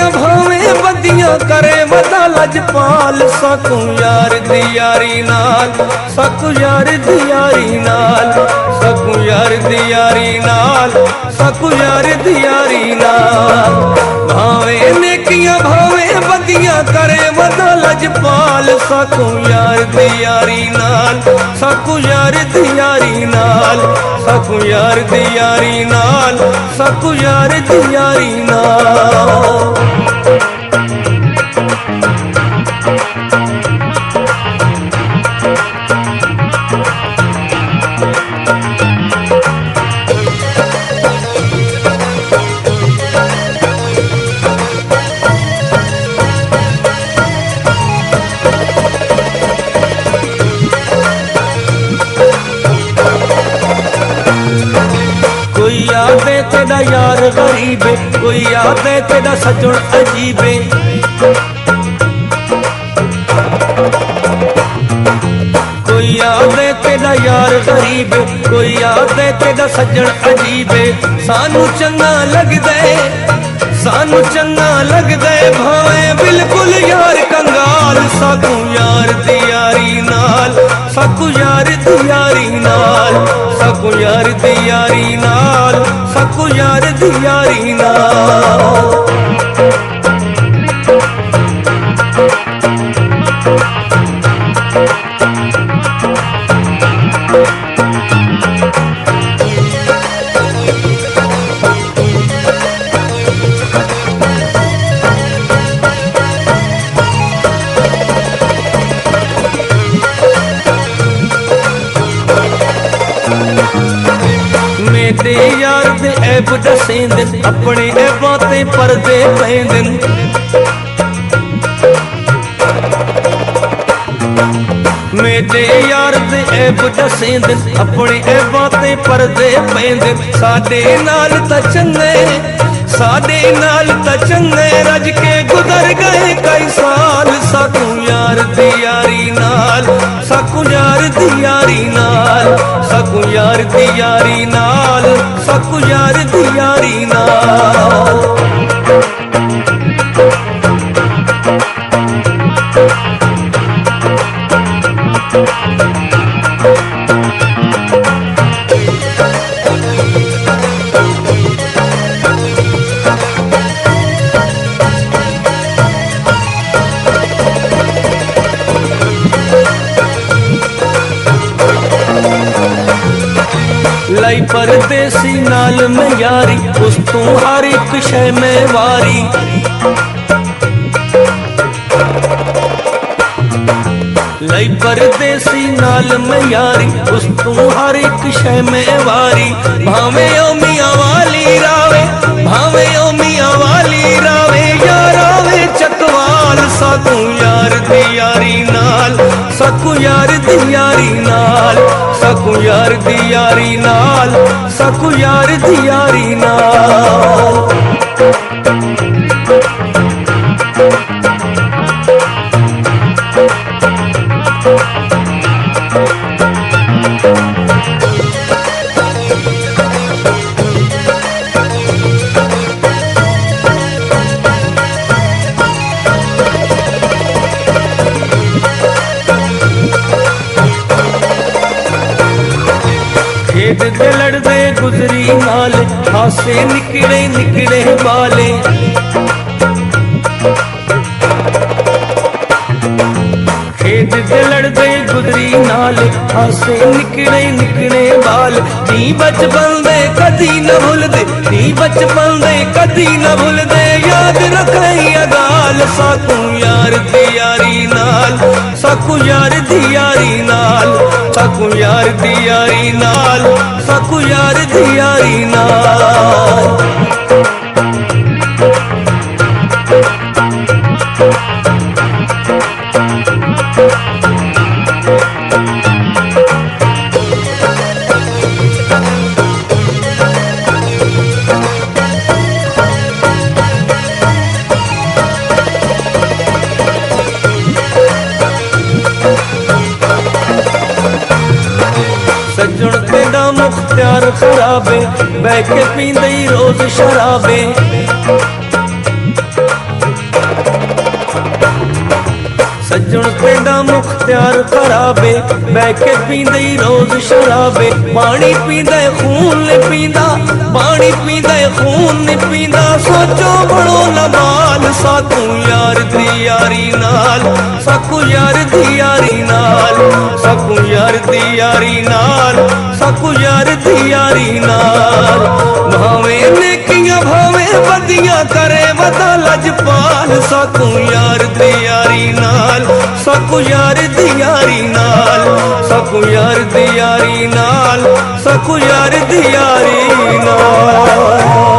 नेकियां भावें बदियां करे वदा लजपाल सकू यार दी यारी नाल सकू यार दी यारी नाल सकू यार दी यारी नाल सकू यार दी यारी नाल भावें नेकियां भावें बदियां करे वदा लजपाल सकू यार दी यारी नाल सकू यार दी यारी नाल सकू यार दी यारी नाल सकू यार दी यारी नाल। कोई यादे तेरा यार गरीब है, कोई यादे तेरा सजन अजीब है। कोई यादे तेरा यार गरीब है, कोई यादे तेरा सजन अजीब है। सानू चंगा लगदे सानू चंगा लगदे भावें बिल्कुल यार कंगाल सकू यार दी यारी नाल सकू यार दी यारी नाल सकू यार दी यारी नाल सकू यार दी यारी नाल। मेरे यार दे ऐब दसेंदन अपने ऐबां ते पर्दे पैंदन। मेरे यार दे ऐब दसेंदन अपने ऐबां ते पर्दे पैंदन। साडे नाल तां चंगे रज के गुजर गए कई साल सकू यार दी यारी नाल सकू यार दी यारी नाल सकू यार दी यारी नाल सकू यार दी यारी नाल। लाई परदेसी नाल मैं यारी उस तू हर एक शय में वारी। लाई परदेसी नाल मैं यारी उस तू हर एक शय में वारी। भावे ओ मियां वाली रावे भावे ओ मियां वाली रावे यार आवे चकवाल सकू यार दी यारी नाल सकू यार दी यारी नाल सकू यार दी यारी नाल सकू यार दी यारी नाल। खेद दे लड़दे गुजरी नाल हासे निकले निकले बाले। खेद दे लड़दे गुजरी नाल हासे निकले निकले बाल। नी बचपन दे कदी न भुलदे नी बचपन दे कदी न भुलदे याद रखई अगाल सकू यार दी यारी नाल सकू यार दी यारी नाल सकू यार दी यारी नाल सकू यार दी यारी नाल। सजन तेरा मुख्तियार खराबे बह के पींदे रोज शराबे। ਪਿੰਡਾਂ ਮੁਖਤਿਆਰ ਖਰਾਬੇ ਬਹਿ ਕੇ ਪੀਂਦੇ ਈ ਰੋਜ਼ ਸ਼ਰਾਬੇ ਪਾਣੀ ਪੀਂਦਾ ਖੂਨ ਨੀ ਪੀਂਦਾ ਪਾਣੀ ਪੀਂਦਾ ਖੂਨ ਨੀ ਪੀਂਦਾ ਸੋਚੋ ਬੜੋ ਨਮਾਲ ਸਾਕੂ ਯਾਰ ਦੀ ਯਾਰੀ ਨਾਲ ਸਾਕੂ ਯਾਰ ਦੀ ਯਾਰੀ ਨਾਲ ਸਾਕੂ ਯਾਰ ਦੀ ਯਾਰੀ ਨਾਲ ਸਾਕੂ ਯਾਰ ਦੀ ਯਾਰੀ ਨਾਲ ਭਾਵੇਂ ਨੇਕੀਆਂ ਭਾਵੇਂ ਵਧੀਆਂ ਕਰੇ ਮਤਾ ਲਜਪਾਲ ਸਾਕੂ ਯਾਰ ਦੀ ਯਾਰੀ ਨਾਲ ਸਾਕੂ ਯਾਰ ਦੀ ਯਾਰੀ ਨਾਲ ਸਾਕੂ ਯਾਰ ਦੀ ਯਾਰੀ ਨਾਲ ਸਾਕੂ ਯਾਰ ਦੀ ਯਾਰੀ ਨਾਲ